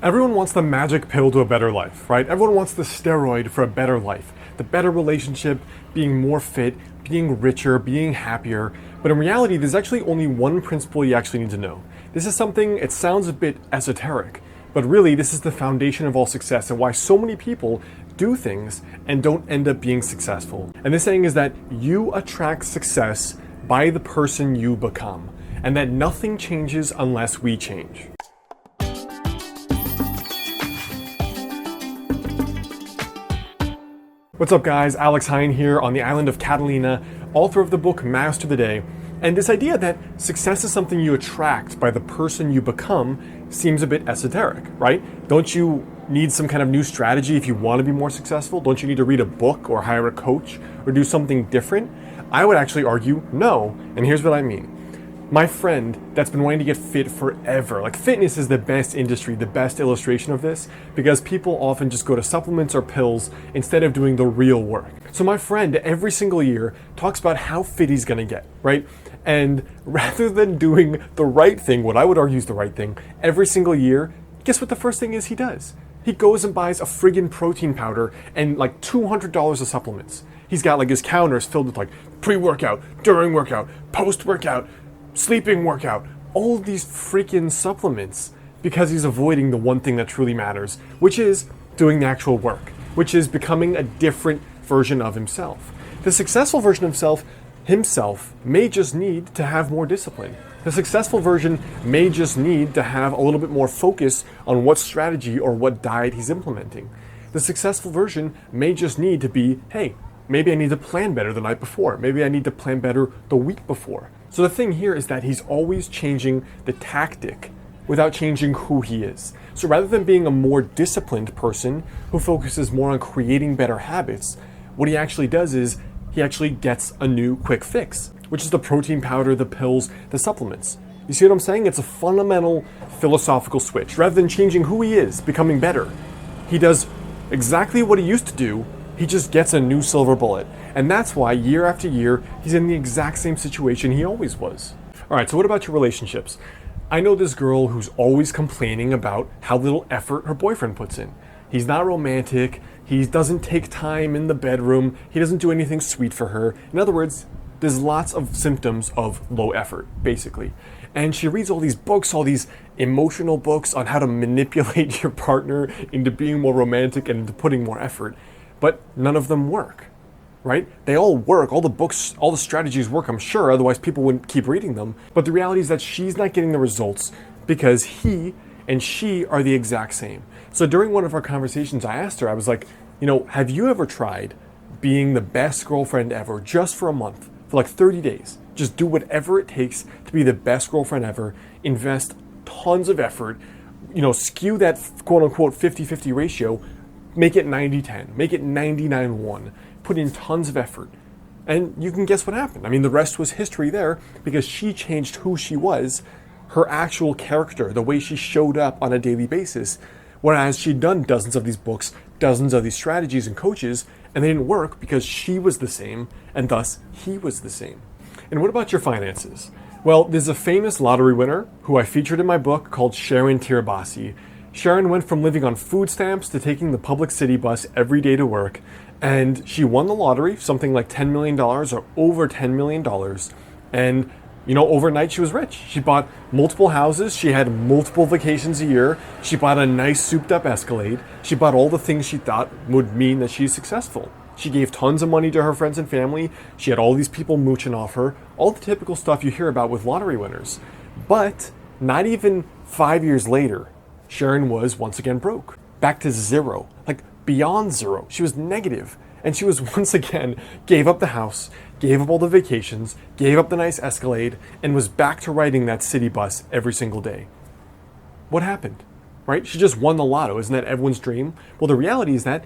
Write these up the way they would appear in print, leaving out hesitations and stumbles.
Everyone wants the magic pill to a better life, right? Everyone wants the steroid for a better life, the better relationship, being more fit, being richer, being happier. But in reality, there's actually only one principle you actually need to know. This is something, it sounds a bit esoteric, but really this is the foundation of all success and why so many people do things and don't end up being successful. And this saying is that you attract success by the person you become, and that nothing changes unless we change. What's up guys, Alex Hine here on the island of Catalina, author of the book Master the Day. And this idea that success is something you attract by the person you become seems a bit esoteric, right? Don't you need some kind of new strategy if you want to be more successful? Don't you need to read a book or hire a coach or do something different? I would actually argue no, and here's what I mean. My friend that's been wanting to get fit forever, like fitness is the best industry, the best illustration of this, because people often just go to supplements or pills instead of doing the real work. So my friend every single year talks about how fit he's gonna get, right? And rather than doing the right thing, what I would argue is the right thing, every single year, guess what the first thing is he does? He goes and buys a friggin' protein powder and like $200 of supplements. He's got like his counters filled with like pre-workout, during workout, post-workout, sleeping workout, all of these freaking supplements because he's avoiding the one thing that truly matters, which is doing the actual work, which is becoming a different version of himself. The successful version of himself may just need to have more discipline. The successful version may just need to have a little bit more focus on what strategy or what diet he's implementing. The successful version may just need to be, hey, maybe I need to plan better the night before. Maybe I need to plan better the week before. So the thing here is that he's always changing the tactic without changing who he is. So rather than being a more disciplined person who focuses more on creating better habits, what he actually does is he actually gets a new quick fix, which is the protein powder, the pills, the supplements. You see what I'm saying? It's a fundamental philosophical switch. Rather than changing who he is, becoming better, he does exactly what he used to do. He just gets a new silver bullet. And that's why year after year, he's in the exact same situation he always was. All right, so what about your relationships? I know this girl who's always complaining about how little effort her boyfriend puts in. He's not romantic. He doesn't take time in the bedroom. He doesn't do anything sweet for her. In other words, there's lots of symptoms of low effort, basically. And she reads all these books, all these emotional books on how to manipulate your partner into being more romantic and into putting more effort. But none of them work, right? They all work, all the books, all the strategies work, I'm sure, otherwise people wouldn't keep reading them. But the reality is that she's not getting the results because he and she are the exact same. So during one of our conversations, I asked her, I was like, have you ever tried being the best girlfriend ever just for a month, for like 30 days? Just do whatever it takes to be the best girlfriend ever, invest tons of effort, skew that quote unquote 50-50 ratio, make it 90-10, make it 99-1, put in tons of effort. And you can guess what happened. I mean, the rest was history there because she changed who she was, her actual character, the way she showed up on a daily basis. Whereas she'd done dozens of these books, dozens of these strategies and coaches, and they didn't work because she was the same and thus he was the same. And what about your finances? Well, there's a famous lottery winner who I featured in my book called Sharon Tirabassi. Sharon went from living on food stamps to taking the public city bus every day to work, and she won the lottery, something like $10 million or over $10 million. And, overnight she was rich. She bought multiple houses, she had multiple vacations a year, she bought a nice souped up Escalade, she bought all the things she thought would mean that she's successful. She gave tons of money to her friends and family, she had all these people mooching off her, all the typical stuff you hear about with lottery winners. But not even 5 years later, Sharon was once again broke, back to zero, like beyond zero. She was negative, and she was once again gave up the house, gave up all the vacations, gave up the nice Escalade, and was back to riding that city bus every single day. What happened, right? She just won the lotto. Isn't that everyone's dream? Well, the reality is that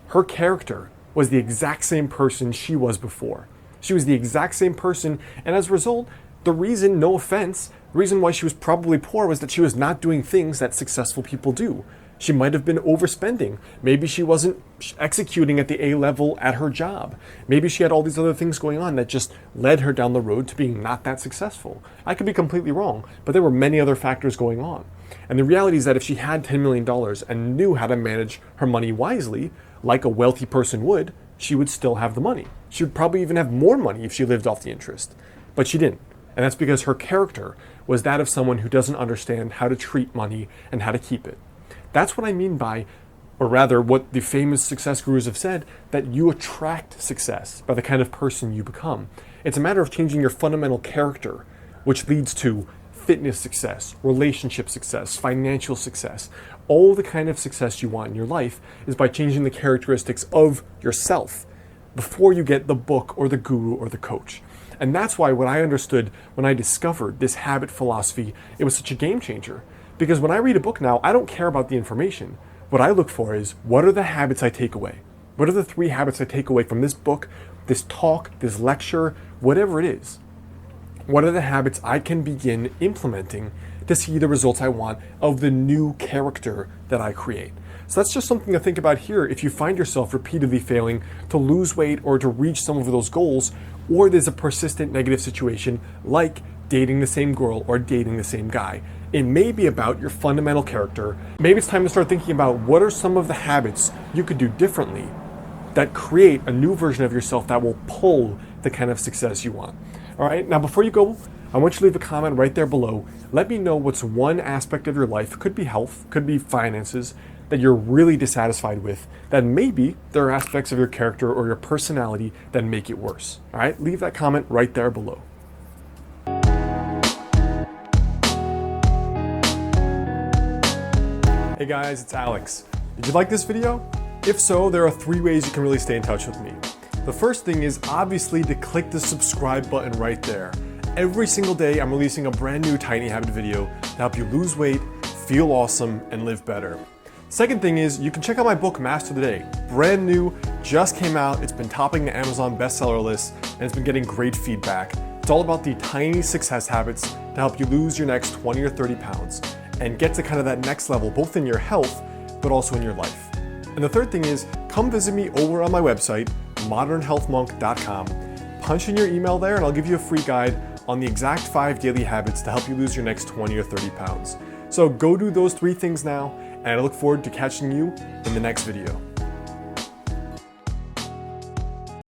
her character was the exact same person she was before. She was the exact same person, and as a result, the reason, no offense, the reason why she was probably poor was that she was not doing things that successful people do. She might have been overspending. Maybe she wasn't executing at the A level at her job. Maybe she had all these other things going on that just led her down the road to being not that successful. I could be completely wrong, but there were many other factors going on. And the reality is that if she had $10 million and knew how to manage her money wisely, like a wealthy person would, she would still have the money. She would probably even have more money if she lived off the interest. But she didn't. And that's because her character was that of someone who doesn't understand how to treat money and how to keep it. That's what I mean by, or rather what the famous success gurus have said, that you attract success by the kind of person you become. It's a matter of changing your fundamental character, which leads to fitness success, relationship success, financial success. All the kind of success you want in your life is by changing the characteristics of yourself before you get the book or the guru or the coach. And that's why what I understood when I discovered this habit philosophy, it was such a game changer. Because when I read a book now, I don't care about the information. What I look for is, what are the habits I take away? What are the 3 habits I take away from this book, this talk, this lecture, whatever it is? What are the habits I can begin implementing to see the results I want of the new character that I create? So that's just something to think about here if you find yourself repeatedly failing to lose weight or to reach some of those goals, or there's a persistent negative situation like dating the same girl or dating the same guy. It may be about your fundamental character. Maybe it's time to start thinking about what are some of the habits you could do differently that create a new version of yourself that will pull the kind of success you want. All right, now before you go, I want you to leave a comment right there below. Let me know what's one aspect of your life, could be health, could be finances, that you're really dissatisfied with, that maybe there are aspects of your character or your personality that make it worse. All right, leave that comment right there below. Hey guys, it's Alex. Did you like this video? If so, there are 3 ways you can really stay in touch with me. The first thing is obviously to click the subscribe button right there. Every single day I'm releasing a brand new Tiny Habit video to help you lose weight, feel awesome, and live better. Second thing is you can check out my book, Master the Day. Brand new, just came out, it's been topping the Amazon bestseller list, and it's been getting great feedback. It's all about the tiny success habits to help you lose your next 20 or 30 pounds and get to kind of that next level, both in your health, but also in your life. And the third thing is, come visit me over on my website, modernhealthmonk.com. Punch in your email there and I'll give you a free guide on the exact 5 daily habits to help you lose your next 20 or 30 pounds. So go do those 3 things now, and I look forward to catching you in the next video.